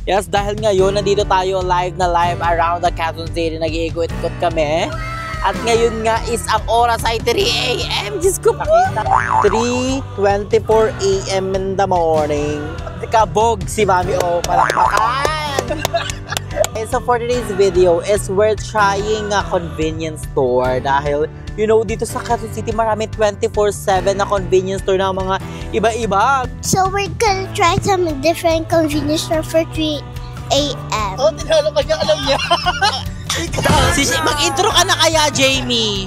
Yes, dahil ngayon nandito tayo live around the Quezon City. Nag-iikot-ikot kami. At ngayon nga is ang oras ay 3 AM. Diyos ko po! 3:24 AM in the morning. Kabog si Mami O. Palakpakan! Okay, so for today's video is we're trying a convenience store. Dahil, you know, dito sa Quezon City marami 24/7 na convenience store na mga iba-iba. So we're gonna try some different convenience store for 3 AM. Oh, tinalo ka niya, alam niya. Mag-intro ka na kaya, Jamie.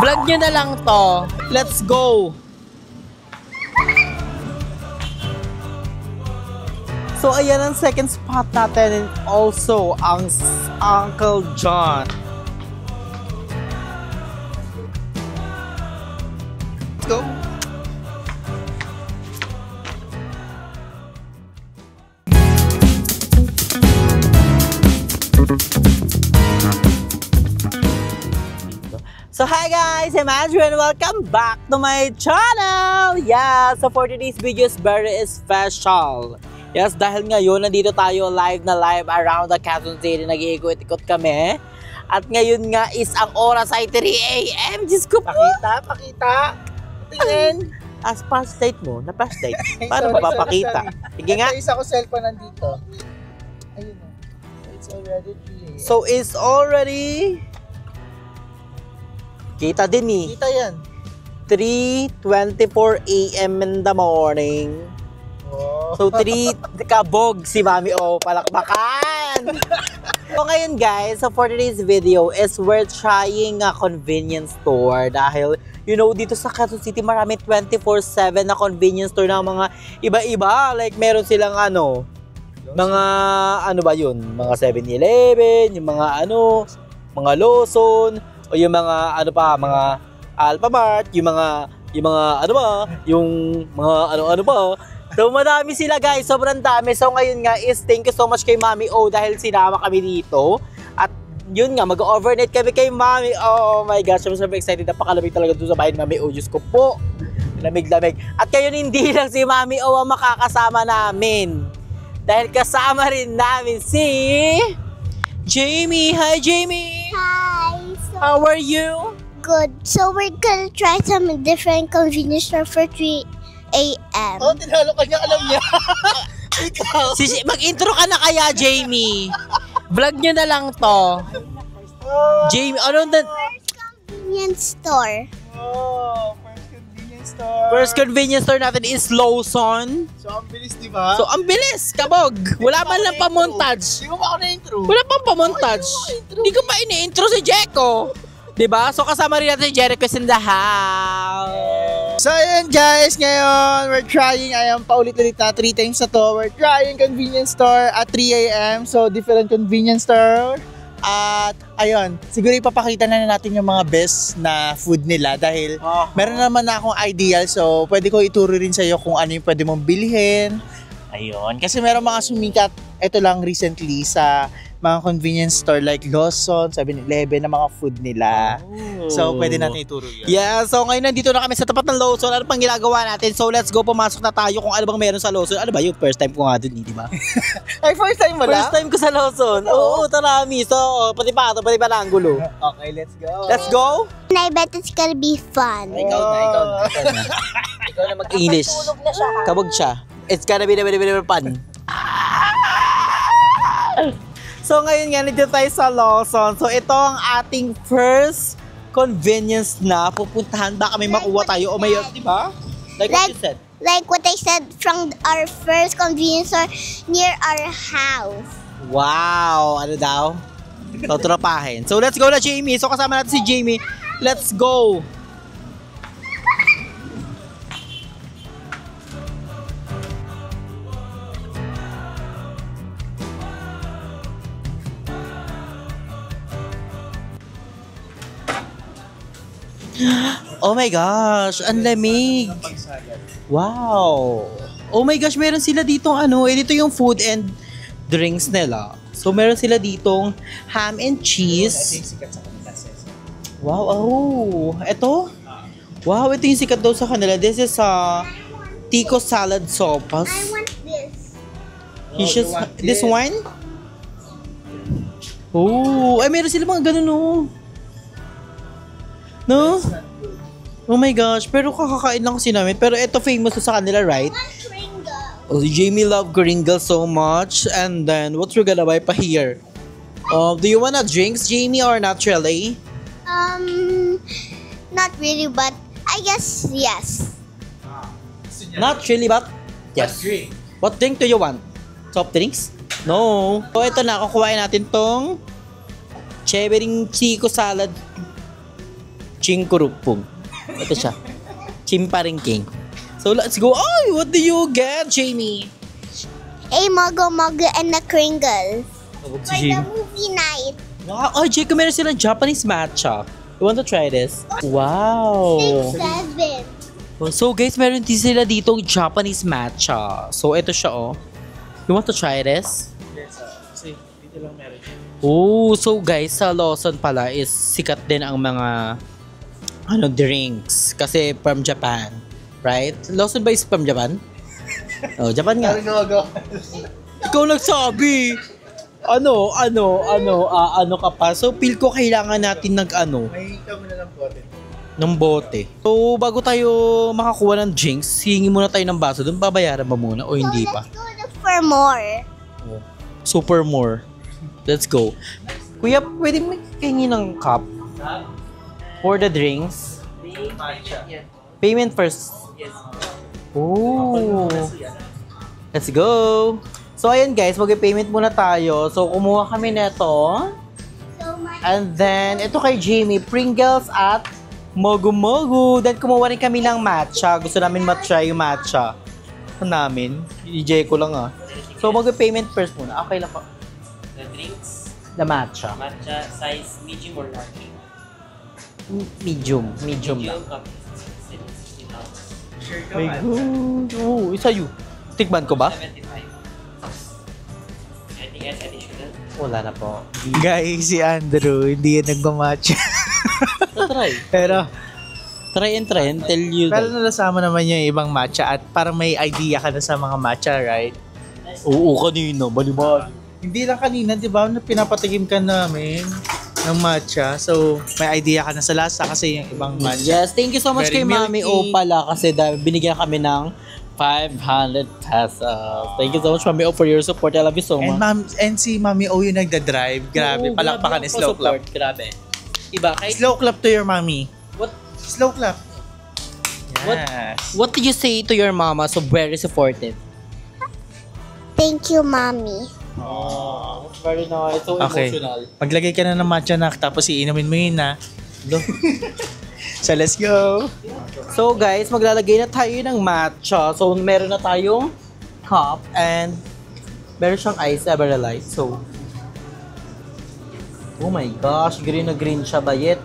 Vlog nyo na lang to. Let's go. So, ayan ang second spot natin and also ang Uncle John. Let's go. So hi guys, I'm Andrew and welcome back to my channel! Yeah, so for today's video is very special. Yes, dahil ngayon nandito tayo live around the Quezon City. Nag-iikot-ikot kami. At ngayon nga is ang oras ay 3 AM. Diyos ko po! Pakita. Tingin. As past date mo, na past date. Paano mapapakita? Sige nga. Isa ko cellphone nandito. Ayun o. It's already 3 AM. So it's already... Kita din eh. Kita yan. 3:24 AM in the morning. Oh. So 3 kabog si Mami O. Palakpakan! So ngayon guys, so for today's video is we're trying a convenience store. Dahil, you know, dito sa Quezon City marami 24/7 na convenience store na mga iba-iba. Like meron silang mga ano ba yun? Mga 7-Eleven, yung mga mga Lawson, o yung mga mga Alphamart, yung mga ano pa. So madami sila guys, sobrang dami. So ngayon nga is thank you so much kay Mami O dahil sinama kami dito. At yun nga, mag-overnight kami kay Mami O. Oh my gosh, I'm so excited. Napakalamig talaga doon sa bahay ni Mami O. Diyos ko po, lamig-lamig. At kayo hindi lang si Mami O ang makakasama namin. Dahil kasama rin namin si Jamie. Hi Jamie! Hi! How are you? Good. So we're gonna try some different convenience store for 3 AM. Oh, tinalo ka niya, alam niya. Ikaw. Mag-intro ka na kaya, Jamie. Vlog nyo na lang to. Jamie, First convenience store. Oh, first convenience store. First convenience store natin is Lawson. So, ang bilis, di ba? So, ang bilis, kabog. Wala man lang pa-montage. Di mo ba ako na-intro? Wala pang pa-montage. Hindi ko pa ini-intro si Jeko. Diba? So, kasama rin natin si Jericho in the house. So, ayun guys, ngayon, we're trying, paulit-ulit na 3 times na to. We're trying convenience store at 3 AM. So, different convenience store. At, ayun, siguro ipapakita na natin yung mga best na food nila dahil meron naman na akong ideal. So, pwede ko ituro rin sa iyo kung ano yung pwede mong bilhin. Ayun, kasi meron mga sumikat, ito lang recently sa mga convenience store like Lawson, 7-Eleven na mga food nila. Oh. So, pwede natin ituro yan. Yeah, so ngayon nandito na kami sa tapat ng Lawson. Ano pang ginagawa natin? So, let's go, pumasok na tayo kung ano bang meron sa Lawson. Ano ba yun? First time ko nga dun, di ba? Ay, first time mo lang? First time ko sa Lawson. Oo, tarami. So, pati pa ang gulo. Okay, let's go. Let's go? And I bet it's gonna be fun. Ikaw na. Ikaw na mag-English. Kabog siya. It's gonna be the fun. So ngayon nga, nandito tayo sa Lawson. So ito ang ating first convenience na pupuntahan. Baka may makuha tayo o may, di ba? Like what you said. Like what I said from our first convenience store near our house. Wow! Ano daw? Totropahin. So let's go na, Jamie. So kasama natin si Jamie. Let's go! Oh my gosh, ang lamig. Wow. Oh my gosh, meron sila ditong dito yung food and drinks nila. So meron sila ditong ham and cheese. Wow, ito? Wow, ito yung sikat daw sa kanila. This is Tico salad sopas. I want this. He's just, this one? Oh, ay meron sila mga ganun, no? No? Oh my gosh, pero kakakain lang kasi namin. Pero ito famous to sa kanila, right? Oh, si Jamie love Kringle so much. And then, what we're gonna buy pa here? Do you wanna drinks, Jamie, or not really? Not really, but I guess yes. Not really, but yes. What drink do you want? Soft drinks? No. So, ito na. Kukuhain natin tong Chevering Chico Salad Chingkurupong. Ito siya. Chimparingking. So, let's go. Oh, what do you get, Jamie? A Mogo Mogo and a Kringle. Oh, For the movie night. Wow. Oh, Jacob, meron silang Japanese matcha. You want to try this? Wow. 6, 7. So, guys, meron din sila dito Japanese matcha. So, ito siya, oh. You want to try this? Yes, kasi dito lang meron. Oh, so guys, sa Lawson pala is sikat din ang mga drinks kasi from Japan, right? Lawson ba is from Japan? Oh, Japan nga. Ikaw nagsabi. Ano ka pa? So, feel ko kailangan natin May kami na lang bote. ng bote. So, bago tayo makakuha ng drinks, hingi muna tayo ng baso. Doon babayaran ba muna o hindi pa? Let's go look for more. Super more. Let's go. Kuya, pwede mo hingi ng cup for the drinks? Payment first. Oh. Let's go. So, ayan guys, mag-payment muna tayo. So, kumuha kami neto. So much. And then, ito kay Jamie, Pringles at Mogu Mogu. Then, kumuha rin kami ng matcha. Gusto namin matry yung matcha. Namin. I-j ko lang ah. So, mag-payment first muna. Okay lang po. The drinks, The matcha. matcha size medium or large? Medium. Medium lang. Okay. My God. Oh, isa you. Tikman ko ba? 75. Anything else additional? Wala na po. Guys, si Andrew, hindi yan nagmamatcha. Try. Pero Try and tell you that. nalasama naman yung ibang matcha at parang may idea ka na sa mga matcha, right? Oo, kanina. Balibad. Hindi lang kanina, di ba? Pinapatikim ka namin ng matcha. So, may idea ka na sa lasa kasi yung ibang matcha. Yes, thank you so much Very kay Mami O milky. pala kasi binigyan kami ng 500 pesos. Thank you so much, Mami O, for your support. I love you so much. And si Mami O yung nagda-drive. Grabe, Oo, palakpakan grabe ni slow ang clap. support. Grabe. Iba, kahit Slow clap to your mommy. What Slow clap. What- Yes. what did you say to your mama so very supportive? Thank you, Mommy. Oh, very nice. So Okay. emotional. Maglagay ka na ng matcha na tapos iinumin mo yun na. So, let's go. So guys, maglalagay na tayo ng matcha. So meron na tayong cup and meron siyang ice Everlight. So, oh my gosh, green na green siya, bayet.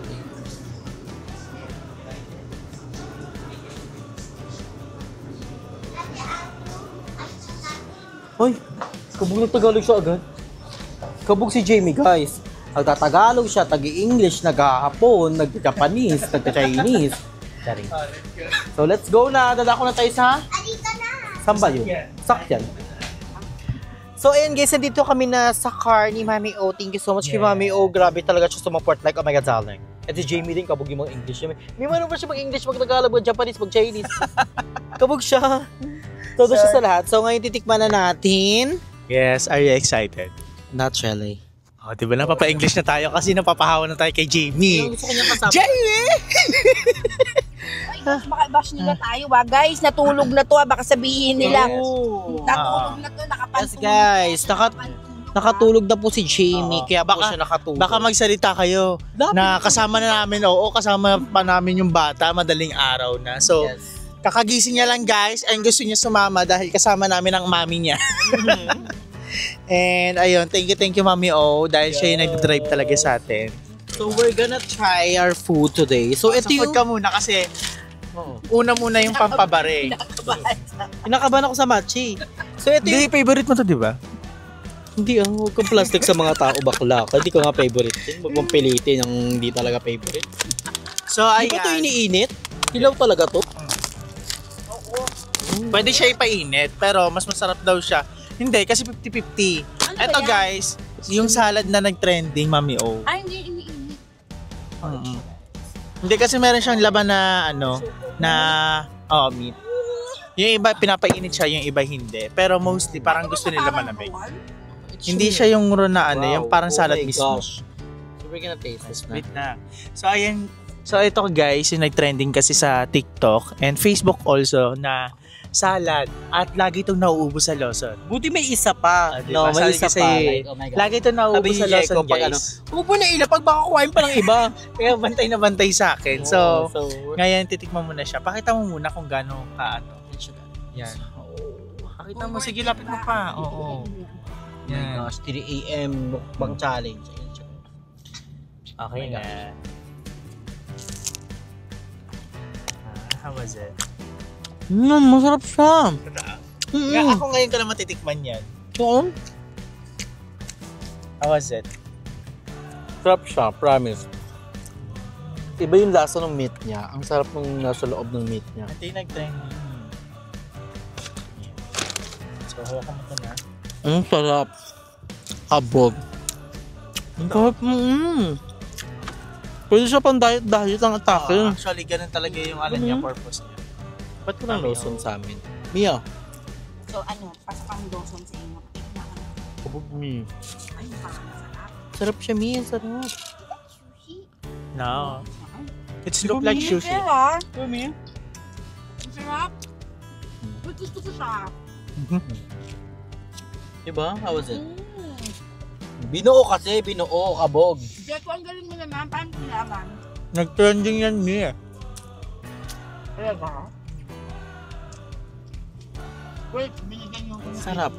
Hoy, kabog na Tagalog siya agad. Kabog si Jamie, guys. Nagtatagalog siya, tagi-English, nag-Hapon, nag-Japanese, nag-Chinese. Charing. So let's go na. Dadako na tayo sa Alika na. saan ba yun? Sakyan. So ayan guys, nandito kami na sa car ni Mami O. Thank you so much kay Mami O. Grabe talaga siya sumaport. Like, oh my God, darling. At si Jamie din, kabog yung mga English. May man ba siya mag-English, mag-Tagalog, mag-Japanese, mag-Chinese? Kabog siya. Todo siya sa lahat. So ngayon titikman na natin. Yes, are you excited? Not really. Oh, di ba napapa-English na tayo kasi napapahawa na tayo kay Jamie. Gusto ko niya kasama. Jamie! Ay, guys, baka bash nila tayo guys. Natulog na to baka sabihin nila. Oh. Natulog na to, Yes nakapantulog. guys, nakatulog na po si Jamie. Oo. Kaya po Baka- siya nakatulog. Baka magsalita kayo Dami na kasama na namin, oo, kasama pa namin yung bata, madaling araw na. So, Yes. kakagising niya lang guys, and gusto niya sumama dahil kasama namin ang mami niya. And ayun, thank you Mami O dahil siya yung nag-drive talaga sa atin. So we're gonna try our food today. So ito Support yung... ka muna kasi una muna yung pampabare. Kinakabahan ako sa matchi. So ito yung... Hindi, favorite mo to, di ba? Hindi huwag kang plastic sa mga tao bakla. Hindi ko nga favorite yun. Huwag mong pilitin ang hindi talaga favorite. So, Di ba ito iniinit? Hilaw talaga to? Pwede siya ipainit, pero mas masarap daw siya Hindi, kasi 50-50. Ano Eto ba yan? guys, yung salad na nag-trending, Mami O. Ay, hindi iniinit. Hindi kasi meron siyang laban na meat. Yung iba pinapainit siya, yung iba hindi. Pero mostly parang gusto nila malamig. Hindi siya yung raw na yung parang salad mismo. So we're gonna taste this na. Wait na. So ayan, so ito guys, yung nag-trending kasi sa TikTok and Facebook also na salad at lagi itong nauubos sa Lawson. Buti may isa pa. Diba? No, may Sabi isa kasi, pa. Like, oh my God. lagi itong nauubos Sabi ni sa Lawson Jericho, pag guys. huwag mo na ila pag baka kuhain pa ng iba. Kaya bantay na bantay sa akin. So, so ngayon titikman mo na siya. Pakita mo muna kung gaano Yan. Pakita mo. Sige, lapit mo pa. Oo. Oh my Yan. gosh, 3 a.m. mukbang challenge. Ayan siya. Okay na. How was it? Masarap siya. Ako ngayon ko na matitikman yan. Oo. How was it? Sarap siya, promise. Iba yung lasa ng meat niya. Ang sarap ng nasa loob ng meat niya. Ito yung nag-trending. So, hawakan mo ito na. Ang sarap. Kabog. Ang sarap. Pwede siya pang diet ang atake. Actually, ganun talaga yung niya, purpose niya. Ba't ko lang Lawson sa amin? Mia. So ano, pasok ang Lawson sa inyo. Tingnan ka. Kabog mi. Ay, parang masarap. Sarap siya, Mia. Sarap. Sushi. No. It's look like sushi. Sarap. Ang sarap. Uy, gusto ko siya. Diba? How was it? Binuo kasi. Binuo. Kabog. Jeto, ang galing mo naman. Paano nilaman? Nag-trending yan, Mia. Talaga? Wait, binigyan yung Sarap.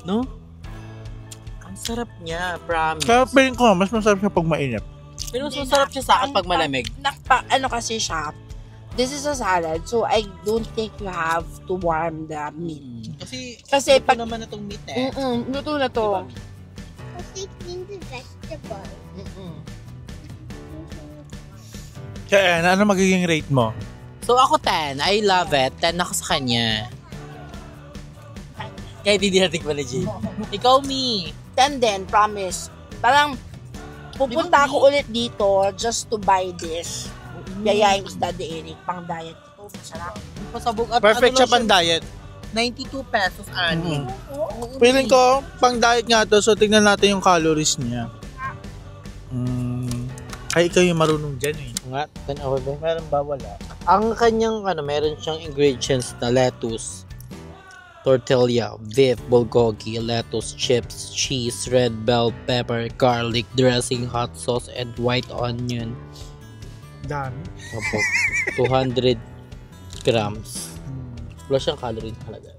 No? Ang sarap niya. Promise. Kaya piling ko, mas masarap siya pag mainit. Pero mas masarap siya sa akin pag malamig. Ano kasi siya, this is a salad, so I don't think you have to warm the meat. Kasi pag pag... naman na itong meat luto na to. Kasi clean the vegetable. Kaya, ano magiging rate mo? So ako 10. I love it. 10 ako sa kanya. Kaya hindi natikman ni Jane. Ikaw, Mi. 10 din, promise. Parang, pupunta ako ulit dito just to buy this. Yayain ko sa Daddy Eric, pang diet ko. Masarap. Pasabog at Perfect siya lang pang diet. 92 pesos, ani. Feeling ko, pang diet nga to, so tingnan natin yung calories niya. Ay, ikaw yung marunong dyan eh. Nga, 10 ako ba? Meron ba? Wala. Ang kanyang, meron siyang ingredients na lettuce, tortilla, beef, bulgogi, lettuce, chips, cheese, red bell pepper, garlic, dressing, hot sauce, and white onion. Dami. Opo. 200 grams. Wala siyang calorie talaga.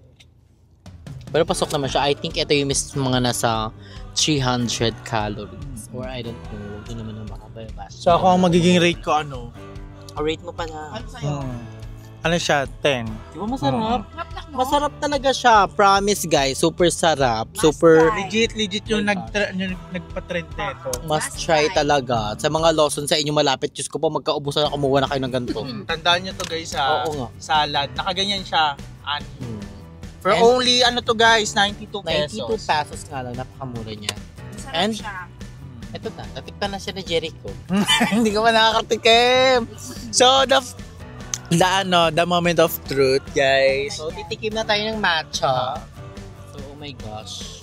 Pero pasok naman siya. I think ito yung mga nasa 300 calories. Or I don't know. Huwag yun naman ang makabaya. So ako ang magiging rate ko ano? Rate mo pala. Ano sa'yo? Ano siya? 10. Di ba masarap? Napnak mo? Masarap talaga siya. Promise guys. Super sarap. Super Legit yung nagpa-trend nito. must try talaga. Sa mga Lawson sa inyo malapit. Diyos ko po, magkaubusan na kumuha na kayo ng ganito. Tandaan nyo to guys ha. Oo nga. Salad. Nakaganyan siya. For And- only ano to guys, 92 pesos. 92 pesos nga lang. Napakamura niya. Masarap And- siya. Ito na. Natikpan na siya ni Jericho. Hindi ka man nakakatikim. So the moment of truth, guys. So, titikim na tayo ng matcha. So, oh my gosh.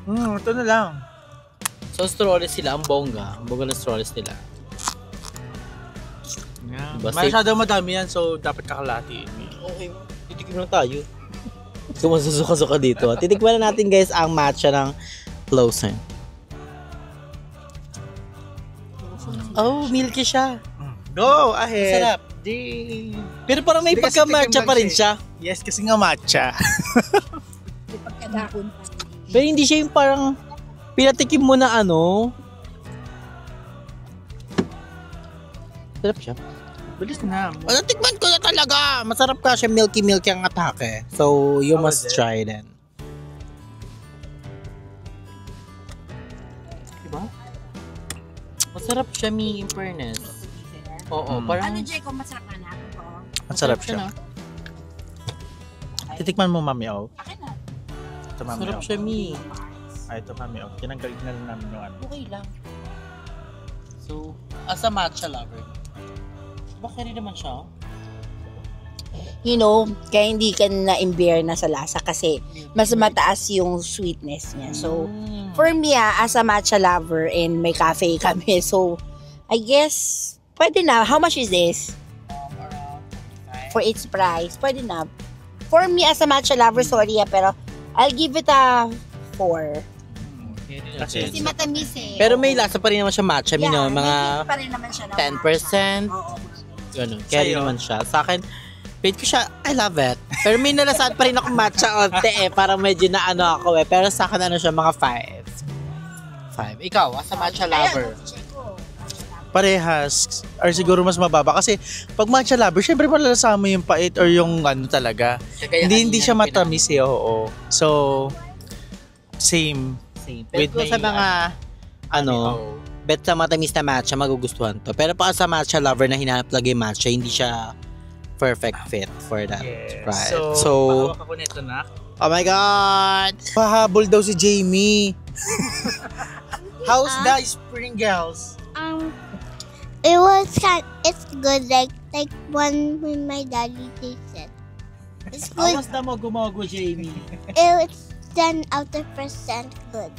Ito na lang. So, strawless sila. Ang bongga. Ang bongga ng strawless nila. Yeah. Diba, Masyado madami yan, so dapat kakalatiin. Okay. Titikim lang tayo. So, masusuka-suka dito. Titikman na natin guys ang matcha ng Lawson. Oh, milky siya. Go ahead. Sarap. Pero parang may Hindi kasi pagka-matcha tikim pa lang rin siya. siya. Yes, kasi nga matcha. May pagkadahon pa. Pero hindi siya yung parang pinatikim mo na ano. Sarap siya. Bilis na. Natikman ko na talaga. Masarap ka siya. Milky ang atake. So, you How must was it? try then. Diba? Masarap siya, in fairness. Oo, parang Ano, Jay, kung masarap na natin to? Masarap siya. na. Titikman mo, Mami O. Akin na. Ito, mami. Sarap siya, Mi. Ito, mami. Kinanggaling na lang namin yung ano. Okay lang. So, as a matcha lover, bakit rin naman siya? You know, kaya hindi ka na-imbear na sa lasa kasi mas mataas yung sweetness niya. So, for me, as a matcha lover and may cafe kami, so, I guess, pwede na. How much is this? For its price, pwede na. For me, as a matcha lover, sorry pero I'll give it a 4. Kasi, Kasi matamis eh. Pero may lasa pa rin naman siya matcha, Mi, no? may Mga hint pa rin naman siya ng 10%. matcha. Oo. Ganun. Kaya Sa'yo? naman siya. Sa akin, rate ko siya, I love it. Pero may nalasaan pa rin ako matcha onte eh. Parang medyo na ano ako eh. Pero sa akin ano siya, mga 5. 5. Ikaw, as a matcha lover. parehas. Or siguro mas mababa. Kasi pag matcha lover, syempre malalasama mo yung pait or yung ano talaga. Hindi siya matamis eh. Oo. So, same. Pero kung sa mga, bet sa matamis na matcha, magugustuhan to. Pero pa sa matcha lover na hinahanap lagi yung matcha, hindi siya perfect fit for that. Yes. Right. So, So, ako nito na. oh my God! Pahabol daw si Jamie. How's the spring girls? It's good like one when my daddy tasted. It's good. Awas na mogo-mogo, Jamie. It's 10 out of percent good.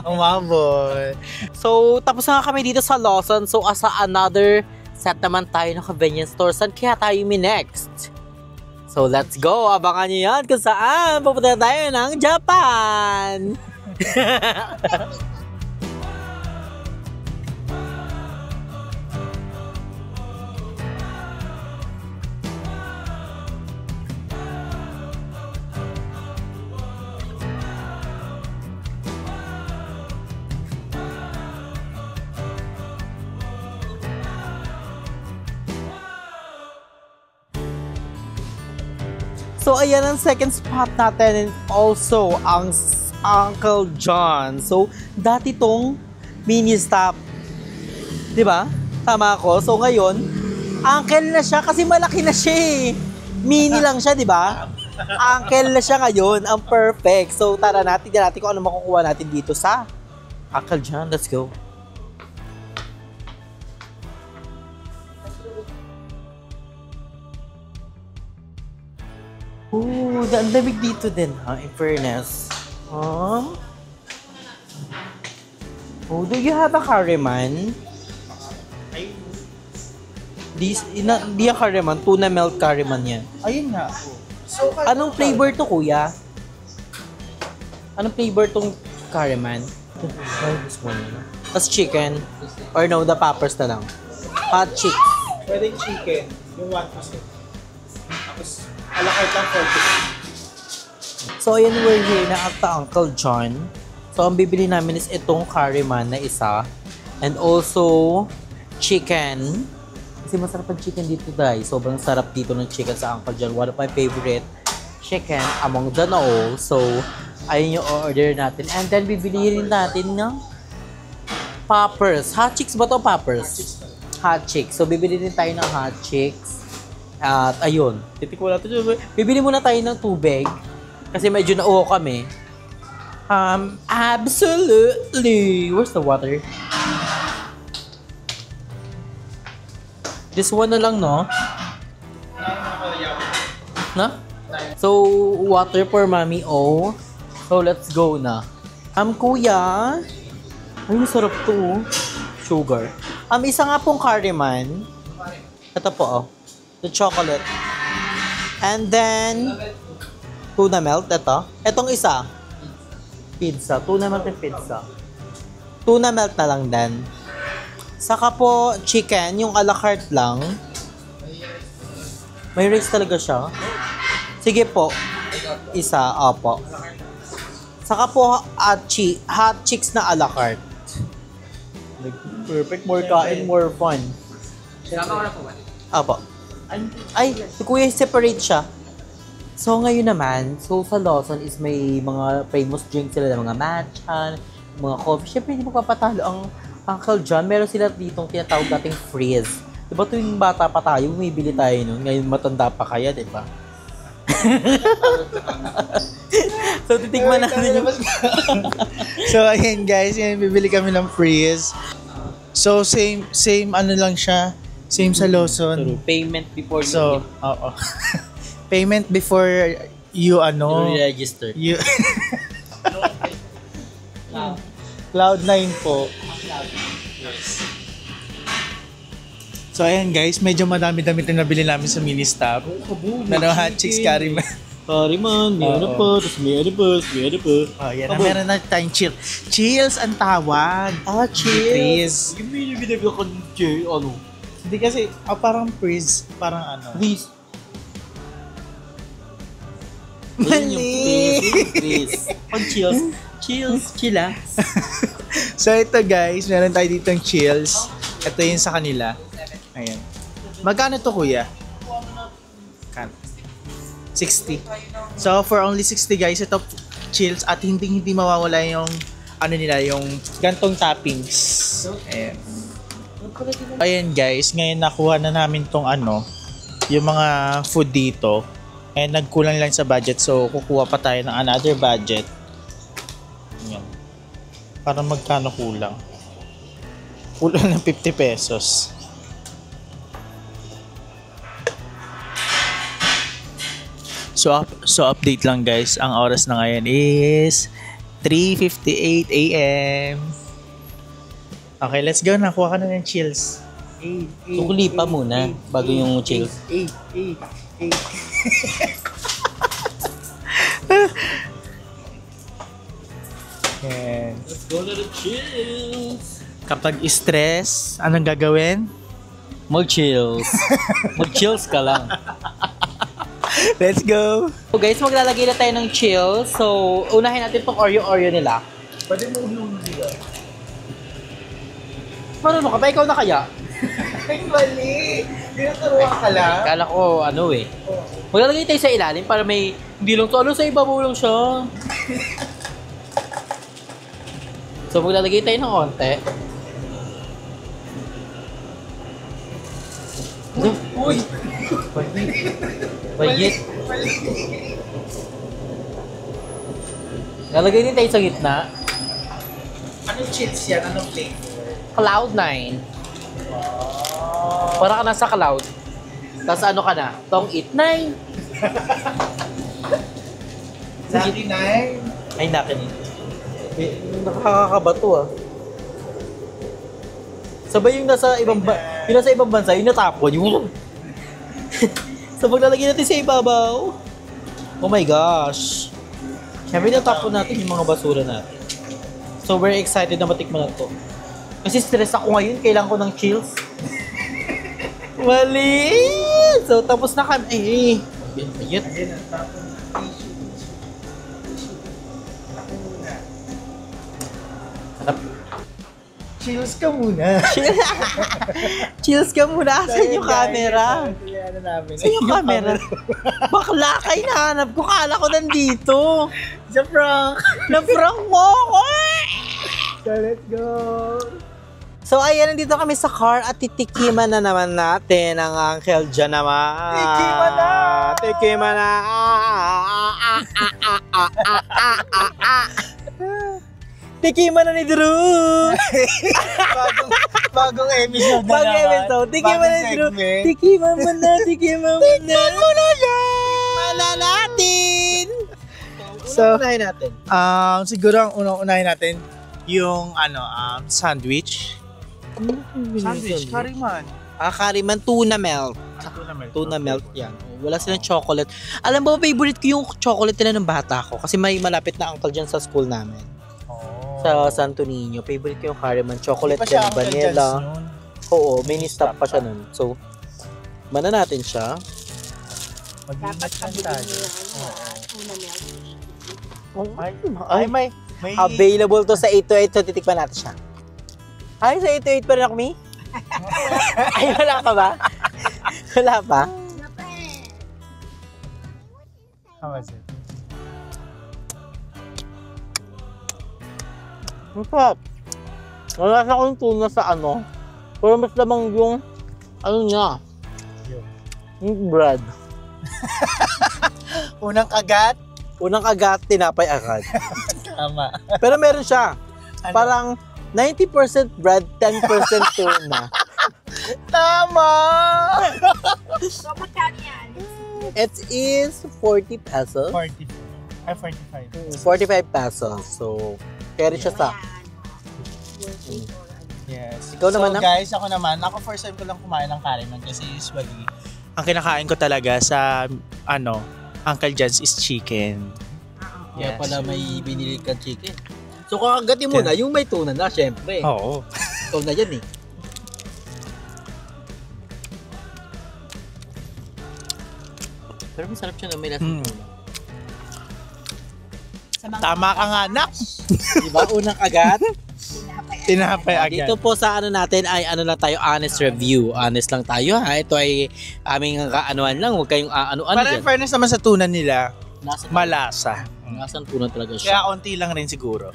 Umabol. So, tapos na nga kami dito sa Lawson. So, asa another set naman tayo ng convenience store. Saan kaya tayo next? So, let's go. Abangan nyo yan kung saan pupunta tayo ng Japan. So, ayan ang second spot natin and also ang Uncle John. So, dati tong mini stop. Diba? Tama ako. So, ngayon, uncle na siya kasi malaki na siya eh. Mini lang siya, diba? Uncle na siya ngayon. Ang perfect. So, tara natin. Tignan natin kung ano makukuha natin dito sa Uncle John. Let's go. Ooh, ang lamig dito din, ha? In fairness. Oh, do you have a curryman? Di yung curryman, tuna melt curryman yan. Ayun nga. Anong flavor to, kuya? Anong flavor tong curryman? This one. Tapos chicken? Or no, the peppers na lang? Hot chicks. Pwedeng chicken. Yung 1%. Tapos, alakart lang 40. So, ayan, we're here na at the Uncle John. So, ang bibili namin is itong curryman na isa. And also, chicken. Kasi masarap ang chicken dito, guys. Sobrang sarap dito ng chicken sa Uncle John. One of my favorite chicken among them all. So, ayun yung order natin. And then, bibili rin natin ng poppers. Hot chicks ba to, poppers? Hot chicks. So, bibili din tayo ng hot chicks. At ayun, titikman natin. Bibili muna tayo ng tubig kasi medyo nauho kami. Absolutely. Where's the water? This one na lang, no? Na? So, water for Mami O. So, let's go na. Kuya. Ay, masarap to. Sugar. Isa nga pong curryman. Ito po, oh. The chocolate. And then, tuna melt, ito. Itong isa. Pizza. Tuna melt and pizza. Tuna melt na lang din. Saka po, chicken, yung a la carte lang. May rice talaga siya. Sige po. Isa, opo. Saka po, hot chicks na a la carte. Perfect. More kain, more fun. Opo. Ay, si Kuya separate siya. So, ngayon naman, sa Lawson is may mga famous drinks sila, mga matcha, mga coffee. Siyempre, hindi magpapatalo ang Uncle John. Meron sila ditong tinatawag nating freeze. Diba tuwing bata pa tayo, bumibili tayo nun. Ngayon matanda pa kaya, diba? So, titikman natin yung... So, ayan guys, yan, bibili kami ng freeze. So, same ano lang siya. Same sa Lawson. Payment before So, oo. Payment before you register. You Cloud9 po. So ayan guys, medyo madami-dami na nabili namin sa mini stop. Hot chicks Kariman. Kariman, may ano pa, tapos may ano pa. Oh, yan na, meron na tayong chill. Chills ang tawag. Freeze. Yung may binibigyan ko ano? Hindi kasi, parang freeze. Parang ano. Please. Mali! Please. On chills, chilla. So ito guys, meron tayo ditong chills. Ito yung sa kanila. Ayan. Magkano to kuya? 60. So for only 60 guys, ito chills at hindi mawawala yung ano nila, yung gantong toppings. Ayan. Ayan guys, ngayon nakuha na namin tong yung mga food dito. And nagkulang lang sa budget, so kukuha pa tayo ng another budget. Ayan. Para magkano kulang? Kulang ng 50 pesos. So update lang guys, ang oras na ngayon is 3:58 AM. Okay, let's go na. Kuha ka na ng chills. Sukli pa muna bago yung chills. Yan. Let's go to the chills. Kapag stress, anong gagawin? Mag-chills. Mag-chills ka lang. Let's go! So guys, maglalagay na tayo ng chills. So, unahin natin itong Oreo nila. Pwede mo ulo nila. Marunong ka ba? Ikaw na kaya? Ay, mali! Tinuturuan ka lang. Kala ko Maglalagay tayo sa ilalim para may... Hindi lang to. Sa ibabaw lang siya. So, maglalagay tayo ng konti. Uy! Bayit. Lalagay din tayo sa gitna. Anong chips yan? Anong flavor? Cloud9. Para ka nasa cloud. Tapos ano ka na? Tong it 9. Lucky 9? Ay, nakin. Nakakakabato Sabay yung nasa ibang bansa, yung natapon, yung... So, paglalagay natin sa ibabaw. Oh my gosh. Siyempre, natapon natin yung mga basura natin. So, we're excited na matikman na to. Kasi stress ako ngayon, kailangan ko ng chills. Mali! So, tapos na kami. Bayit. Chills ka muna. Chills ka muna. Saan yung camera? Saan yung camera? Bakla ka, hinahanap ko. Kala ko nandito. Sa prank. Na-prank mo ako. So, let's go. So, ayan, nandito kami sa car at titikiman na naman natin ang Uncle Jan naman. Tikiman na! Tikiman na! Tikiman na ni Drew! Bagong episode na Bagong naman. episode. Tikiman na ni Drew. segment. Tikiman mo na, tikiman mo na. Tikman mo na yan! Wala natin! So, unahin natin. siguro ang unang-unahin natin yung sandwich. Sandwich, Kariman. Kariman, tuna melt. Tuna melt yan. Wala silang chocolate. Alam mo, favorite ko yung chocolate nila ng bata ko. Kasi may malapit na uncle dyan sa school namin. Sa Santo Niño. Favorite ko yung Kariman. Chocolate yan, vanilla. Oo, mini stop pa siya nun. So, mana natin siya. Mag-ingat lang tayo. Ay, may available to sa 828. So, titikman natin siya. Ay, sa 828 pa rin ako, Mi? Ay, wala pa ba? Wala pa? How was it? Masarap. Wala sa akong tuna sa pero mas lamang yung, niya, yung bread. Unang kagat. Unang kagat, tinapay agad. Tama. Pero meron siya. Ano? Parang 90% bread, 10% tuna. Tama! So, magkano yan? It is 40 pesos. 40. Ay, 45. 45 pesos. So, carry siya sa... Yes. Ikaw naman, so, guys, ako first time ko lang kumain ng Kariman kasi usually, ang kinakain ko talaga sa, Uncle John's is chicken. Kaya Yes. pala may binili kang chicken. So, kakagatin mo na, yung may tuna na, syempre. Oo. Ikaw na yan eh. Pero masarap siya na may lasang tuna. Tama ka nga, nak. Diba? Unang kagat. Tinapay agad. Dito po sa natin ay lang tayo, honest review. Honest lang tayo ha. Ito ay aming kaanuan lang. Huwag kayong Para in fairness naman sa tuna nila, Nasa malasa. Nasang tuna talaga Kaya siya. konti lang rin siguro.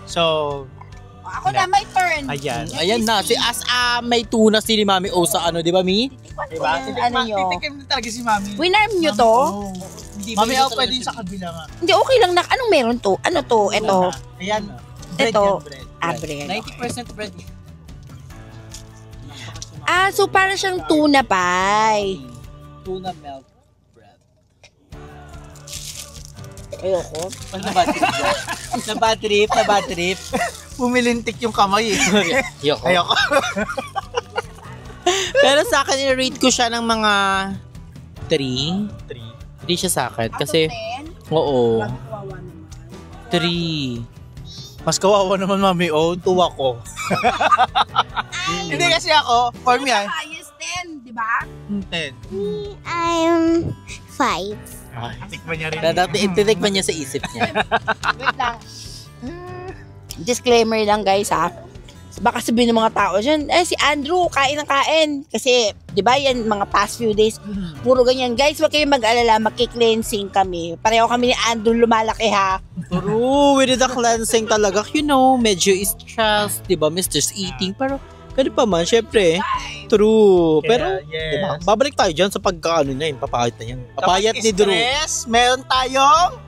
So, Ako na, my turn. ayan. Ayan na. May tuna si Mami O sa di ba, Mi? Diba? Ano nyo? Titikim na talaga si Mami. Winarm nyo to? Mami, ako pwede sa kabila nga. Hindi, okay lang na. Anong meron to? Ano to? Ito. Ayan. Bread Ito. yan, bread. Bread. 90% bread. So parang siyang tuna pie. Tuna milk bread. Ayoko. Na bad trip. Pumilintik yung kamay eh. Ayoko. Ayoko. Pero sa akin, i-rate ko siya ng mga 3. 3 siya sa akin. Kasi, oo. 3. Mas kawawa naman, Mami. Tuwa ko. Hindi kasi ako, for me, Highest 10, di ba? 10. I'm 5. Tikman niya rin. Titikman niya sa isip niya. Wait lang. Disclaimer lang guys ha. Baka sabihin ng mga tao dyan, si Andrew, kain ng kain. Kasi, di ba yan, mga past few days, puro ganyan. Guys, wag kayong mag-alala, magki-cleansing kami. Pareho kami ni Andrew lumalaki ha. True, with the cleansing talaga, medyo stressed, di ba, Mr. Eating. Pero, ganun pa man, syempre. True. Pero, yes. diba, babalik tayo dyan sa pagkaano na yun, papayat na yan. Papayat ni Drew. Stress, meron tayong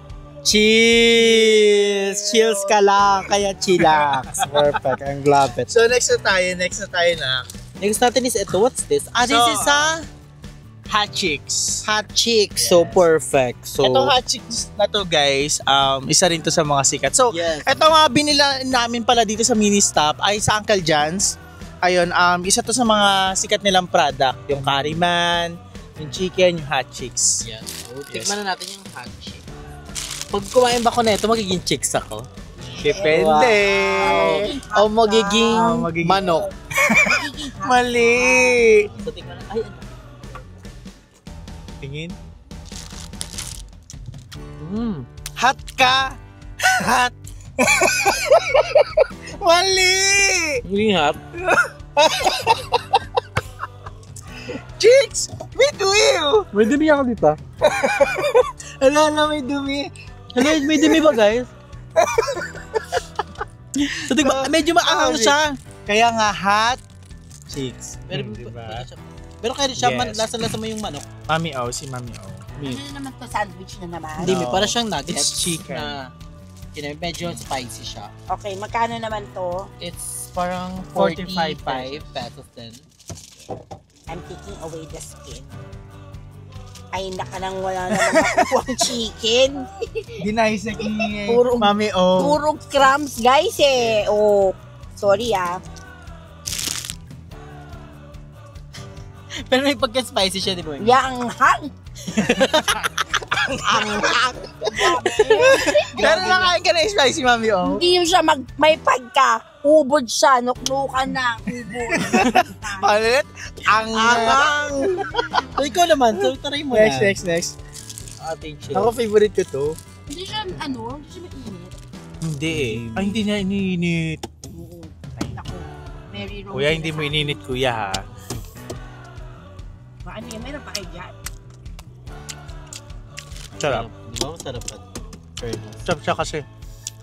Cheers! Chills ka lang, kaya chillax. Perfect, ang love it. So next na tayo na. Next natin is ito, what's this? This is a Hot Chicks. hot chick. So perfect. So, Itong Hot Chicks na to guys, isa rin to sa mga sikat. So, yes. ito mga binila namin pala dito sa mini stop ay sa Uncle John's. Ayun, isa to sa mga sikat nilang product. Yung Kariman, yung chicken, yung Hot Chicks. Yes. So, tikman na natin yung hot chick. Pag kumain ba ko na ito, magiging chicks ako. Depende. O magiging magiging- manok. Mali. So, tikman na. Ay, Tingin. Hot ka! Hot. Mali. Magiging hot. Chicks, may dumi. May dumi ako dito. Ala, may dumi. Hello, may dumi ba, guys? So, medyo maangang siya. Kaya nga hot chicks. Pero, diba? pero kaya siya, Yes. lasa-lasa mo yung manok. Mami O, si Mami O. Ano na naman to? Sandwich na naman. Hindi, may No. para siyang nuggets. It's chicken. Na, medyo spicy siya. Okay, magkano naman to? It's parang 45 45 pesos din. I'm taking away the skin. Ay, naka nang wala naman makukuha ang chicken. Dinahisek ni Puro- Mami O. Puro crumbs, guys eh. Oh, sorry ah. Pero may pagka-spicy siya, di ba? Yang hang. Ang hang. Pero nakain ka na spicy, Mami O. Hindi siya may pagka. Ubod siya. Nuknukan na. Ubod. Palit? Ang So, ikaw naman. So, try mo Next, na. next. Ating chill. Ako, favorite ko to. Hindi siya, hindi siya mainit. Hindi eh. Ay, hindi na iniinit. Ay, naku. Very wrong. Kuya, hindi mo ininit, kuya ha. Baka niya, meron pa kayo dyan. Sarap. Di ba? Masarap ka. Sarap siya kasi.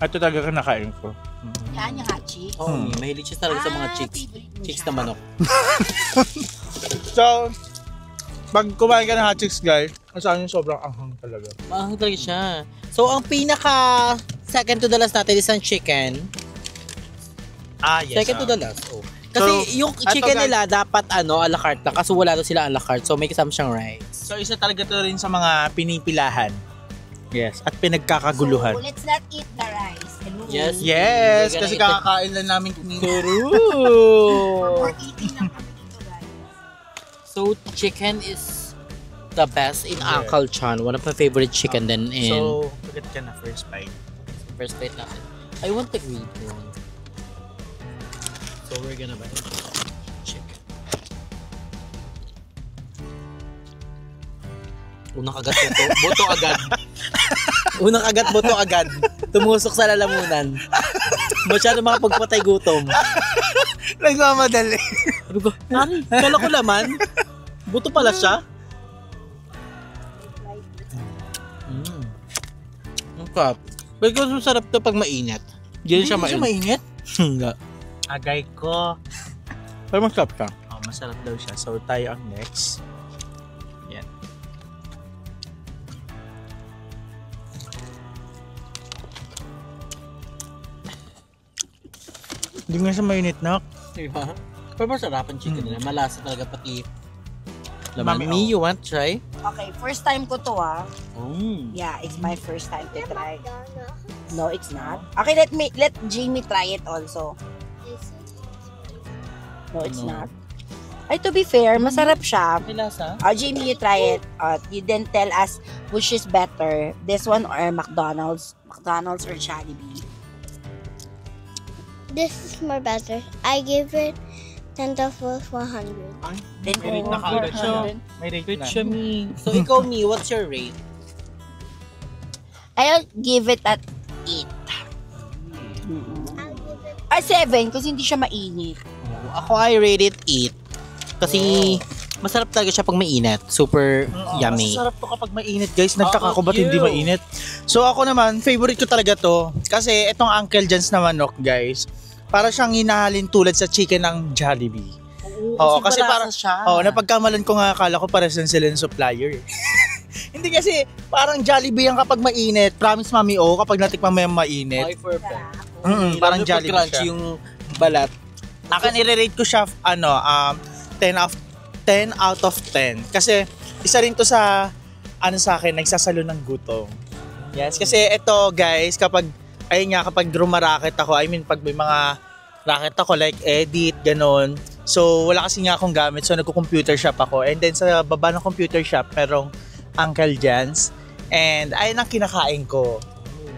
Ito talaga kinakain ko. Yan yung hot chick. Oo, mahilig siya talaga sa mga chicks. favorite mo Chicks siya. na manok. So, Pag kumain ka ng hot chicks, guys, asahan yung sobrang anghang talaga. Maanghang talaga siya. So, ang pinaka second to the last natin is ang chicken. Yes. Second to the last. Oh. Kasi So, yung chicken nila dapat a la carte lang. Kaso wala daw sila a la carte. So, may kasama siyang rice. So, isa talaga to rin sa mga pinipilahan. Yes. At pinagkakaguluhan. So, let's not eat the rice. Hello. Yes. Yes, We're gonna kasi eat kakakain lang namin kanina. We're eating lang kami dito, guys. So, chicken is the best in Yeah. Uncle Chan. One of my favorite chicken then in So, pagat ka na first bite. first plate natin. I want the green one. So, we're gonna buy chicken. Unang kagat buto agad. Unang kagat buto agad. Tumusok sa lalamunan. Masyado makapagpatay gutom. Nagmamadali. Sabi ko, Nari, kala ko laman. Buto pala siya. Ang sarap. Pero masarap to pag mainit. Hindi siya mainit. Hindi. Agay ko. Pero masarap siya. Oh, masarap daw siya. So, tayo ang next. Yan. Hindi nga siya mainit, nak. Diba? Pero masarap ang chicken nila. Malasa talaga pati Mami, laman. Me, you want try? Okay, first time ko to Mm. Yeah, it's my first time to try. No, it's not. Okay, let Jamie try it also. No, it's No. not. Ay, to be fair, masarap siya. May lasa? Jamie, you try it. You then tell us which is better, this one or McDonald's or Jollibee. This is more better. I give it 10 to 100. Then May rate na kagad siya. May rate Wait na. siya, me. So, ikaw, me, what's your rate? I'll give it at 8. I'll give it 7 kasi hindi siya mainit. Ako, I rate it 8. Kasi, masarap talaga siya pag mainit. Super yummy. Masarap to kapag mainit, guys. Nagtaka ko ba't you. hindi mainit? So ako naman, favorite ko talaga to. Kasi itong Uncle John's na manok, guys. Para siyang hinahalin tulad sa chicken ng Jollibee. Oo, kasi parang siya. napagkamalan ko nga, akala ko para sila ng supplier. Hindi kasi, parang Jollibee yan kapag mainit. Promise, Mami, kapag natikman mo yung mainit. Ay, perfect. Parang Lalo pag Jollibee crunchy siya. yung balat. Akin, i-rate ko siya, 10 out of 10. Kasi, isa rin to sa, sa akin, nagsasalo ng gutom. Yes, kasi ito, guys, kapag rumaraket ako, pag may mga racket ako, like edit, ganon. So, wala kasi nga akong gamit, so nagko-computer shop ako. And then, sa baba ng computer shop, merong Uncle John's. And, ayun ang kinakain ko.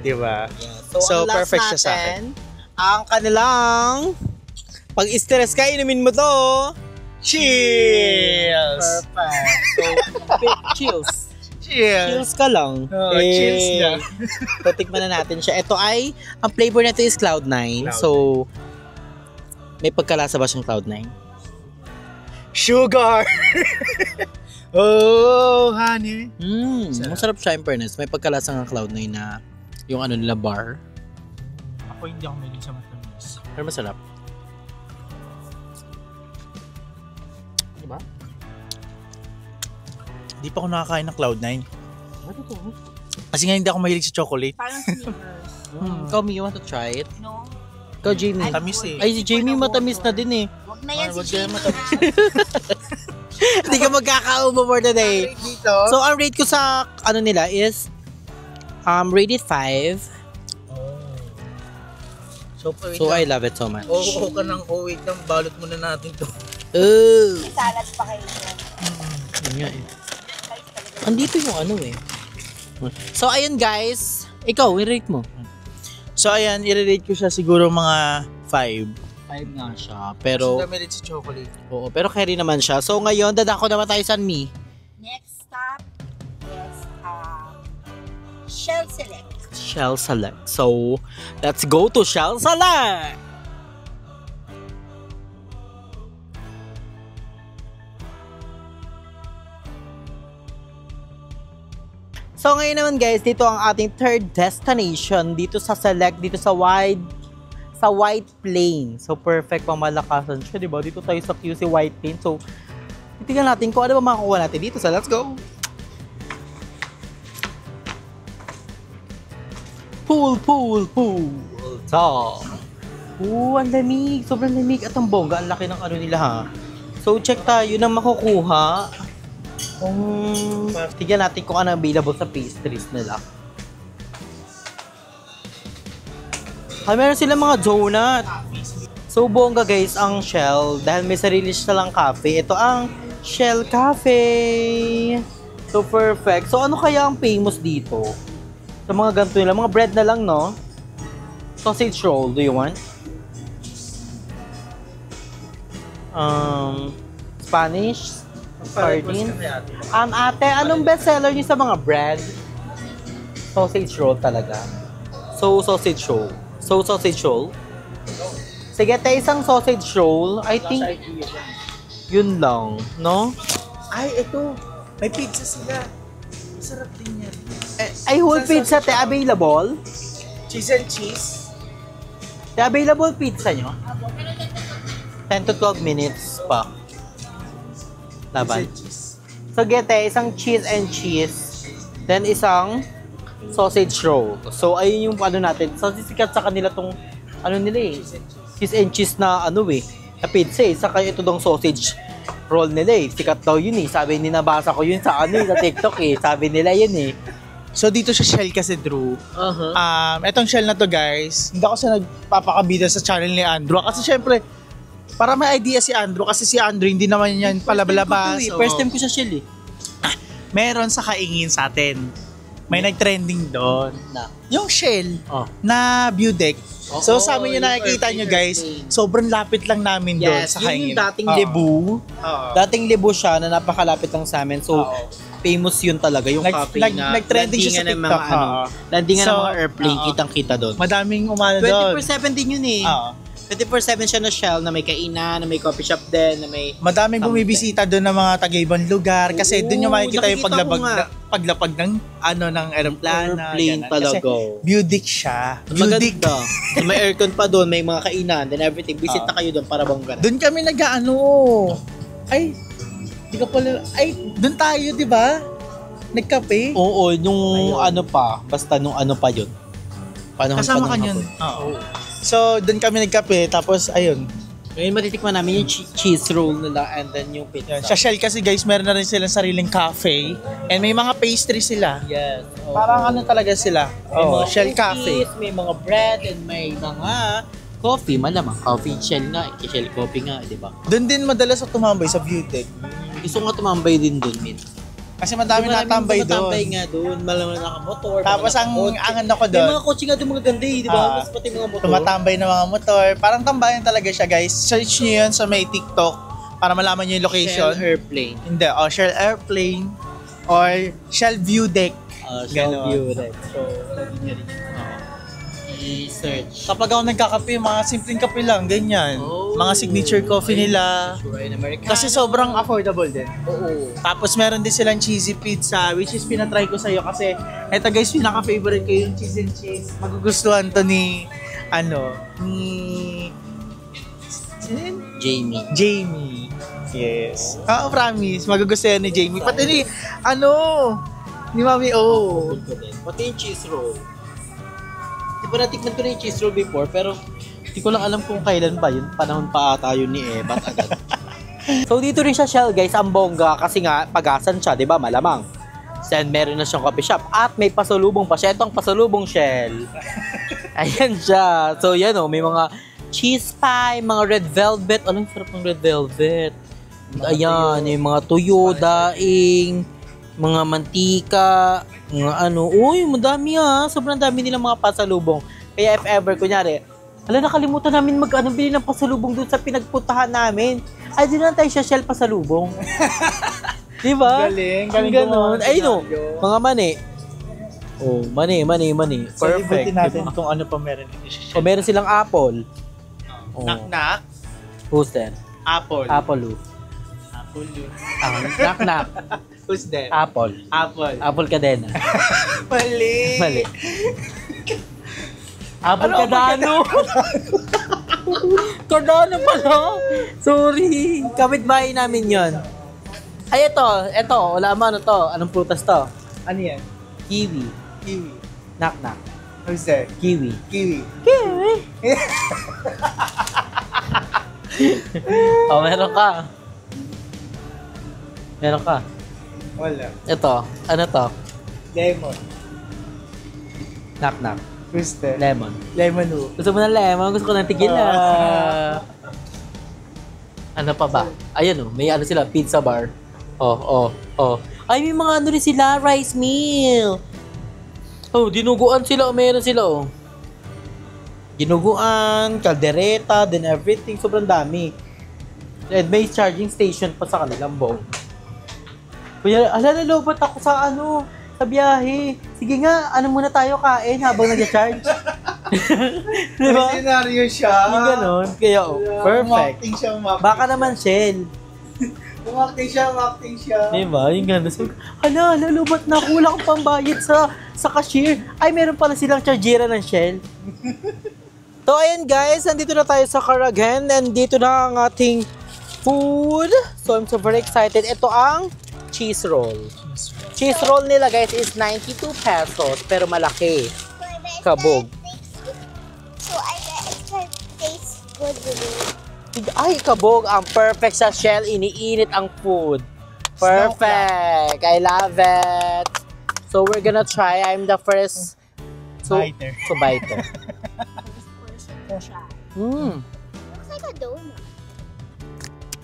Diba? So, ang last perfect siya sa akin. natin, ang kanilang, pag stress ka, inumin mo to. Cheers! Perfect. So, chills. Cheers! Chills ka lang. Oh, chills na. So, tikman na natin siya. Ito ay, ang flavor nito is Cloud9. Cloud9. So, may pagkalasa ba siyang Cloud9? Sugar! Oh, honey. Masarap siya in fairness. May pagkalasa ng Cloud9 na yung nila bar. Ako hindi ako mahilig sa matamis. Pero masarap. Diba? Hindi pa ako nakakain ng Cloud9. Ano to? Kasi nga hindi ako mahilig sa chocolate. Parang Snickers. Ikaw, you want to try it? No? Ikaw, Jamie. Tamis eh. Ay, si Jamie matamis na din eh. Wag na yan Wag si yan, Jamie. matamis. Hindi ka magkakaubo for today. Dito. So, ang rate ko sa nila is rated 5. So, I love it so much. Oo ka ng wait lang. Balot muna natin to. Oh. May salad pa kayo. Yun nga eh. Andito yung eh. So, ayun guys. Ikaw, i-rate mo. So, ayan. I-rate ko siya siguro mga 5. 5 nga siya. Pero, Kasi mahilig sa chocolate. oo, pero carry naman siya. So, ngayon, dadako naman tayo sa me. Next stop is Shell Select. Shell Select. So, let's go to Shell Select! So, ngayon naman guys, dito ang ating third destination. Dito sa Select, dito sa White Plain. So, perfect pamalakasan siya, diba? Dito tayo sa QC White Plain. So, Titignan natin kung ano ba makakuha natin dito. So, let's go! Pool! Top! Ang lamig. Sobrang lamig. At ang bongga. Ang laki ng ano nila, ha? So, check tayo na makukuha. Tignan natin kung ano available sa pastries nila. Meron silang mga donut. So, bongga guys, ang Shell. Dahil may sarili silang cafe. Ito ang Shell Cafe. So, perfect. So, ano kaya ang famous dito? Sa mga ganito nila. Mga bread na lang, no? Sausage roll. Do you want? Spanish? Sardines? Ate, anong bestseller niyo sa mga bread? Sausage roll talaga. So, sausage roll. Sige, tayo isang sausage roll. I think, yun lang, no? Ay, ito. May pizza sila. Masarap din yan. Ay, whole pizza, te, available? Cheese and cheese. Te, available pizza nyo? 10 to 12 minutes pa. Laban. So, gete, isang cheese and cheese. Then, isang sausage roll. So, ayun yung ano natin. So, sikat sa kanila tong, ano nila eh. Cheese and cheese na ano eh. Na pizza eh. Saka ito dong sausage roll nila eh. Sikat daw yun eh. Sabi ni nabasa ko yun sa ano eh, sa TikTok eh. Sabi nila yun eh. So, dito sa Shell kasi, Drew. Etong Shell na to, guys. Hindi ako sa nagpapakabida sa channel ni Andrew. Kasi syempre, para may idea si Andrew. Kasi si Andrew, hindi naman yan palabalabas. First time ko sa Shell eh. Meron sa kaingin sa atin. May nag-trending doon. Yung Shell na view deck. So sa amin yung nakikita nyo guys, sobrang lapit lang namin doon sa kaingin. Yun yung dating Lebu. Dating Lebu siya na napakalapit lang sa amin. So famous yun talaga, yung cafe na nag-trending siya sa TikTok. Landingan ng mga airplane, kitang-kita doon. Madaming umano doon. 24/7 din yun eh. 24/7 siya na Shell, na may kainan, na may coffee shop din, na may... Madaming bumibisita doon ng mga taga-ibang lugar kasi doon yung makikita yung paglapag ng ng aeroplano. Airplane talaga. Kasi view deck siya. Maganda. May aircon pa doon, may mga kainan, then everything. Visit na kayo doon para bongga. Doon kami doon tayo, di ba? Nagkape. Oo, nung ano pa, basta nung ano pa yun. Kasama ka yun. Oo. So, doon kami nagkape, tapos ayun. Ngayon matitikman namin yung cheese roll nila and then yung pizza. Sa Shell kasi guys, meron na rin silang sariling cafe and may mga pastry sila. Yes. Parang ano talaga sila. Shell Cafe. May mga bread and may mga coffee, malamang. Coffee Shell nga, Shell coffee nga, di ba? Doon din madalas ako tumambay sa view deck. Gusto nga tumambay din doon, Min. Kasi madami natambay doon. Matambay nga doon, malamang nakamotor. Tapos ang ano ko doon. May mga kotse nga doon mga ganda di ba? Mas pati mga motor. Tumatambay ng mga motor. Parang tambayan talaga siya guys. Search nyo yun sa may TikTok para malaman nyo yung location. Shell Airplane. Hindi, Shell Airplane or Shell View Deck. Shell View Deck. So, lagi nyo rin i-search. Kapag ako nagkakape, mga simpleng kape lang, ganyan. Mga signature coffee nila. Kasi sobrang affordable din. Oo. Tapos meron din silang cheesy pizza, which is pinatry ko sa'yo kasi eto guys, pinaka-favorite ko yung cheese and cheese. Magugustuhan to ni Jamie. Yes. Promise. Magugustuhan ni Jamie. Pati ni Mami Pati yung cheese roll. Di ba natikman ko na yung cheese roll before, pero hindi ko lang alam kung kailan ba yun. Panahon pa ata yun ni Eva agad. So dito rin siya Shell guys, ang bongga kasi nga pagasan siya, di ba? Malamang. Then meron na siyang coffee shop at may pasalubong pa siya. Ito ang pasalubong Shell. Ayan siya. So yan may mga cheese pie, mga red velvet. Anong sarap ng red velvet? Ayan, yung mga tuyo, daing, mga mantika, mga uy, madami sobrang dami nilang mga pasalubong. Kaya if ever, kunyari, nakalimutan namin bili ng pasalubong doon sa pinagpuntahan namin. Ay, di na tayo sa Shell pasalubong. Diba? Galing ganon. Ay, mga mani. Mani. So, Perfect. ibutin natin kung ano pa meron dito sa Shell. O, meron silang apple. Knock. Who's there? Apple. Apple. Knock. Who's there? Apple. Apple Cadena. Mali. Apple Cadano. Cadano pala. Sorry. Kapitbahay namin yon. Ay, ito. Wala mo, ano to? Anong prutas to? Ano yan? Kiwi. Kiwi. Knock. Who's that? Kiwi. Kiwi. Oh, meron ka. Wala. Ito. Ano to? Lemon. Knock. Who's that? Lemon. Lemon who? Gusto mo ng lemon? Gusto ko ng tigila. Ano pa ba? Ayan may ano sila, pizza bar. Oh. Ay, may mga ano rin sila, rice meal. Oh, dinuguan sila, meron sila, oh. Dinuguan, kaldereta, then everything. Sobrang dami. And may charging station pa sa kanilang boat. Kuya, lobot ako sa sa biyahe. Sige nga, muna tayo kain habang nag-charge. Diba? May scenario siya. Yung ganon. Kaya, perfect. Umakting siya. Baka naman Shell. Umakting siya. Diba? Yung gano'n. So, lobot na ako. Wala akong pambayad sa cashier. Ay, meron pala silang chargera ng Shell. So, ayan guys. Nandito na tayo sa Caragan. And dito na ang ating food. So, I'm so very excited. Ito ang cheese roll. Cheese roll nila guys is 92 pesos. Pero malaki. Kabog. So I bet it's gonna taste good with it. Ay, kabog. Ang perfect sa Shell. Iniinit ang food. Perfect. I love it. So, we're gonna try. I'm the first Biter. biter. Looks like a donut.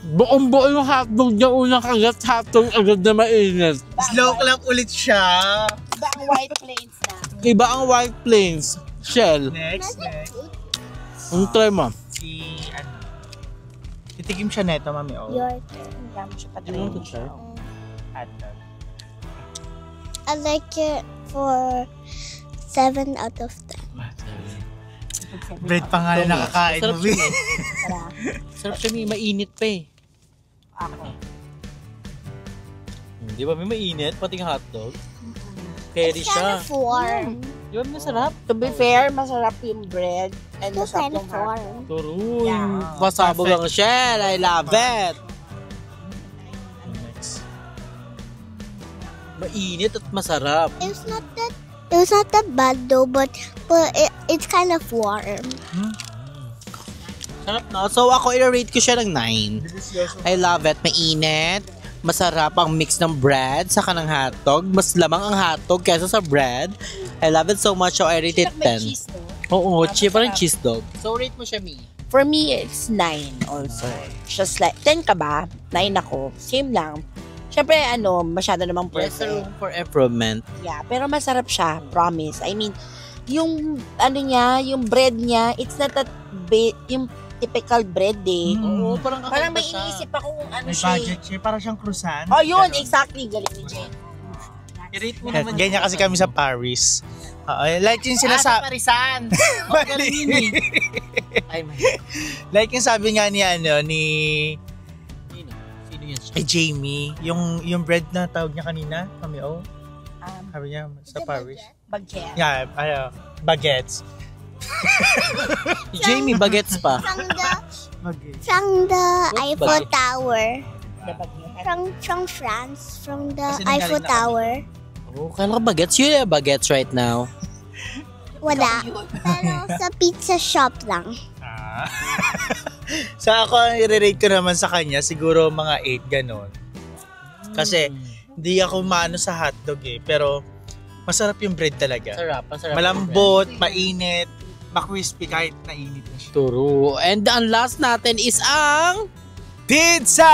Buong-buo yung hotdog niya. Unang kagat, hotdog agad na mainit. Slow lang ulit siya. Iba ang White Plains na. Iba ang White Plains. Shell. Next. Try mo. Titikim siya neto, Mami O. Your turn. Kaya mo siya You want to try? Hotdog. I like it for 7 out of 10. Bread pa nga na nakakain mo, Masarap siya, Sarap siya, may mainit pa eh. Ako. Di ba may mainit? Pati ng hotdog. Carry It's kind siya. of warm. Di ba masarap? To be fair, masarap yung bread and It's masarap kind of yung hotdog. warm. Turuy. Yeah. Pasabog ang Shell. I love it. Next. Mainit at masarap. It was not that bad though, but it's kind of warm. Sarap no? So ako i-rate ko siya ng 9. Delicioso. I love it. Mainit. Masarap ang mix ng bread saka ng hotdog. Mas lamang ang hotdog kaysa sa bread. I love it so much. So I rate it May 10. cheese, no? Oo, parang cheese dog. So rate mo siya, Mi. For me, it's 9 also. Just like, 10 ka ba? 9 ako. Same lang. Siyempre, masyado namang There's perfect. room for improvement. Yeah, pero masarap siya, promise. I mean, yung yung bread niya, it's not that yung typical bread eh. Oo, parang Parang kakaiba may siya. iniisip ako kung ano May siya. budget siya. Parang siyang croissant. Oh, yun, Ganon. exactly. Galing ni Jen. I-rate mo naman. Ganyan kasi kami sa Paris. Like yung sinasabi. Parisan. Ay, may. Like yung sabi nga ni Sino yan siya? Jamie, yung bread na tawag niya kanina, Mami O. Sabi niya sa Paris. Baguette. Yeah, baguettes. Jamie, bagets pa. Baguettes. From the What's Eiffel baguette? Tower. The baguette. From France. From the Kasi Eiffel nanggaling na Tower. Oh, kala ko bagets. Yun yung bagets right now. Wala. Pero sa pizza shop lang. So ako, ang i-rate ko naman sa kanya, siguro mga 8, ganon. Kasi, di ako maano sa hotdog eh. Pero, masarap yung bread talaga. Masarap. Malambot, mainit, ma-crispy kahit nainit na siya. True. And ang last natin is ang... Pizza!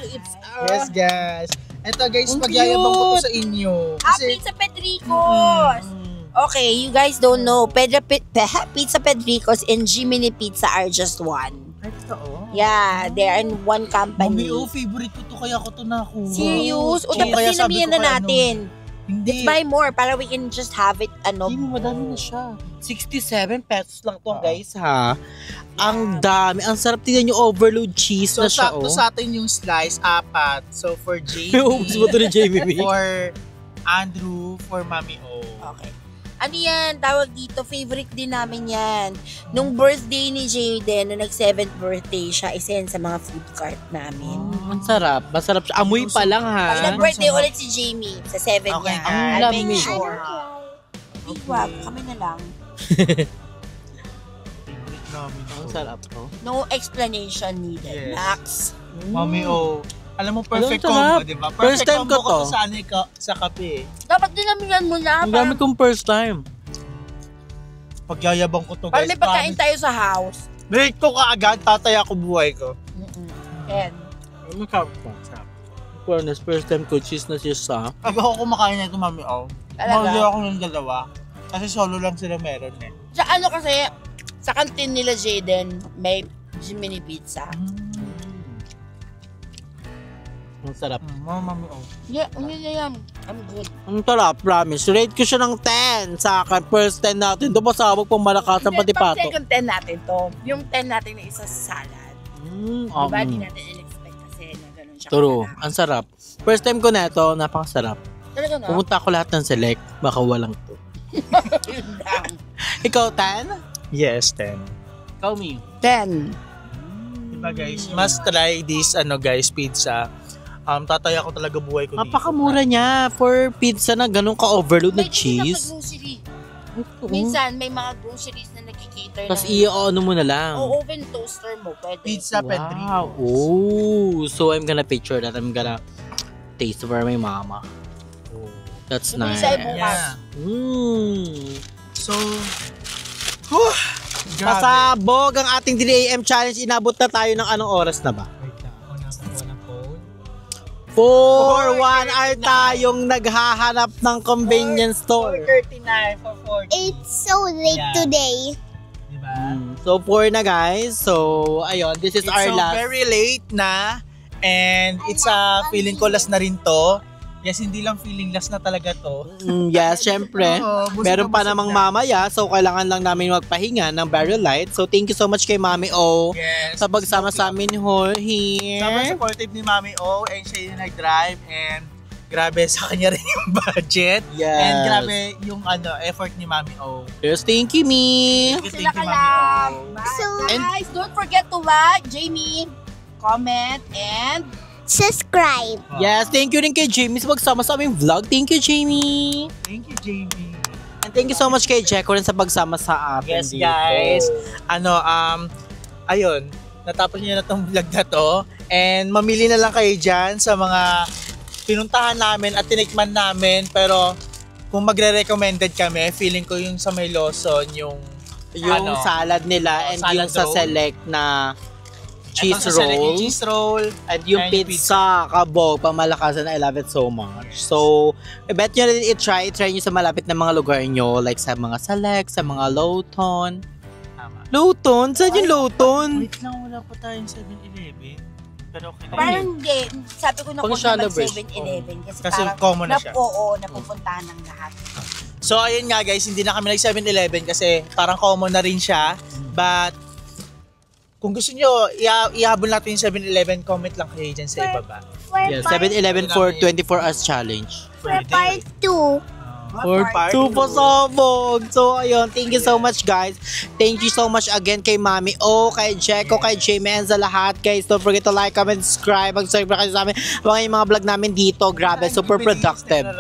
It's Yes, guys. Ito guys, Ang magyayabang ko to cute! sa inyo. Pizza Pedricos! Okay, you guys don't know, Pizza Pedricos and Jiminy Pizza are just one. Ay, totoo. Yeah, they're in one Mami, company. favorite ko to kaya ko to nakuha. Serious? O Oo, dapat kaya sabi dinamihan ko na kay natin. Hindi. Let's buy more para we can just have it, Hindi, madami na siya. 67 pesos lang to, guys, ha? Ang dami. Ang sarap tingnan yung overload cheese So, na siya, sakto oh. sa atin yung slice, 4. So, for Jamie, Ubus mo to ni Jamie. for Andrew, for Mami O. Okay. Ano yan, tawag dito, favorite din namin yan. Nung birthday ni Jayden, nung nag-7th birthday siya, isa yan sa mga food cart namin. Ang sarap. Masarap siya. Amoy pa lang Pag ha. nag-birthday ulit si Jamie, sa 7 Okay, niya, ang I'll make lamig. sure. Wag, kami na lang. Ang sarap to. No explanation needed. Yes. Max. Mami, alam mo, perfect Alam, sarap. combo, di ba? First Perfect time ko combo to. sa kape. Dapat dinamihan mo na. Ang dami kong first time. Pagyayabang ko to, Para guys. may pagkain tayo sa house. Rate ko kaagad, tataya ko buhay ko. Yan. Ang sarap to. Fairness, first time ko cheese na cheese ha. Pag ako kumakain na ito, Mami, Talaga? mahuli ako ng dalawa. Kasi solo lang sila meron eh. Sa ano kasi, sa kantin nila Jayden, may mini pizza. Ang sarap. Mami, Yeah, yan. I'm good. Ang sarap, promise. Rate ko siya ng 10 sa akin. First 10 natin. Doon pasabog pang malakasan pati Pag pato. second 10 natin to, yung 10 natin na isa sa salad. Diba, di natin in-expect kasi na ganun siya. True. kalaki. Ang sarap. First time ko na ito, napakasarap. Talaga na? Pumunta ako lahat ng select. Baka walang to. Yun lang. Ikaw, Tan? Yes, 10. Ikaw, me. 10. Diba guys, must try this guys, pizza. Tataya ko talaga buhay ko dito. Napakamura niya for pizza na ganun ka-overload na May cheese. grocery. Minsan, may mga groceries na nagkikater Tapos ng... i-ano mo na lang. O oven toaster mo, pwede. Pizza Pedrico. Wow. Oh, so I'm gonna picture that. I'm gonna taste for my mama. That's Yung nice. isa ay bukas. Yeah. So, grabe. Pasabog ang ating 3 AM challenge. Inabot na tayo ng anong oras na ba? Wait lang, ako nakakuha ng phone. 4-1 hour tayong naghahanap ng convenience store. 4:39 for 40. It's so late Yeah. today. Diba? So 4 na guys. So ayun, this is It's our so last. very late na. And it's feeling ko last na rin to. Yes, hindi lang feeling last na talaga to. Yes, syempre. Oo, busog Meron na pa busog namang na. mamaya, so kailangan lang namin magpahinga ng Barrel Light. So thank you so much kay Mami O Yes. sa pagsama sa amin Sobrang here. supportive ni Mami O and siya yung nag-drive and grabe sa kanya rin yung budget. Yes. And grabe yung effort ni Mami O. Yes, thank you, me. Thank Sila you, ka Mami lang. O. Bye, So- guys. Don't forget to like, Jamie, comment, and Subscribe. Yes, thank you rin kay Jamie sa pagsama sa aming vlog. Thank you, Jamie. Thank you, Jamie. And thank you so much kay Jeko rin sa pagsama sa atin Yes, dito. guys. Ayun, natapos niyo na tong vlog na to. And mamili na lang kayo dyan sa mga pinuntahan namin at tinikman namin. Pero kung magre-recommended kami, feeling ko yung sa may Lawson, yung Yung salad nila and salad yung sa roll. select na cheese Eto sa select, yung roll. cheese roll. At yung and yung pizza, kabog, pamalakasan, I love it so much. So, I bet nyo rin i-try nyo sa malapit na mga lugar nyo, like sa mga Select, sa mga Lowton. Tama. Lowton? Saan yung Lowton? Wait lang, wala pa tayong 7-Eleven. Pero okay. parang hindi. Sabi ko na Pang kung shallow mag version. 7-Eleven. Kasi Kasi parang common na siya. Oo, napupuntahan ng lahat. So, ayun nga guys, hindi na kami nag 7-Eleven kasi parang common na rin siya. But, kung gusto nyo, ihabol natin yung 7-Eleven, comment lang kayo dyan sa ibaba. For Yes, part, 7-Eleven for 24 hours challenge. for part 2. For part 2 pasabog. So, ayun. Thank you so much, guys. Thank you so much again kay Mami O, kay Jeko, kay Jamie, and sa lahat, guys. Don't forget to like, comment, subscribe. Mag-subscribe kayo sa amin. Abangan yung mga vlog namin dito. Grabe, super productive.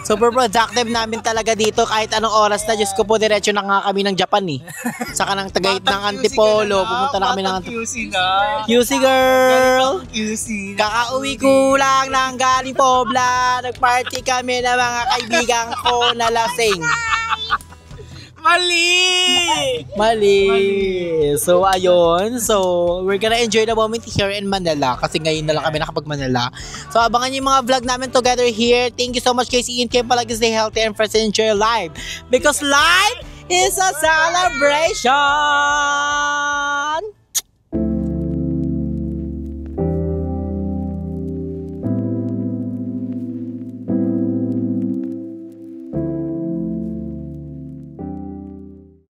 Super productive namin talaga dito. Kahit anong oras na, Diyos ko po, diretso na nga kami ng Japan eh. Saka ng Tagayt ng Antipolo. Pumunta na kami ng Antipolo. QC na. QC girl! QC. Kakauwi ko lang ng galing Pobla. Nagparty kami ng mga kaibigan ko na lasing. Mali! So, ayun. So, we're gonna enjoy the moment here in Manila kasi ngayon na lang kami nakapag-Manila. So, abangan niyo yung mga vlog namin together here. Thank you so much, guys. Ian Kim palagi stay healthy and first enjoy life. Because life is a celebration!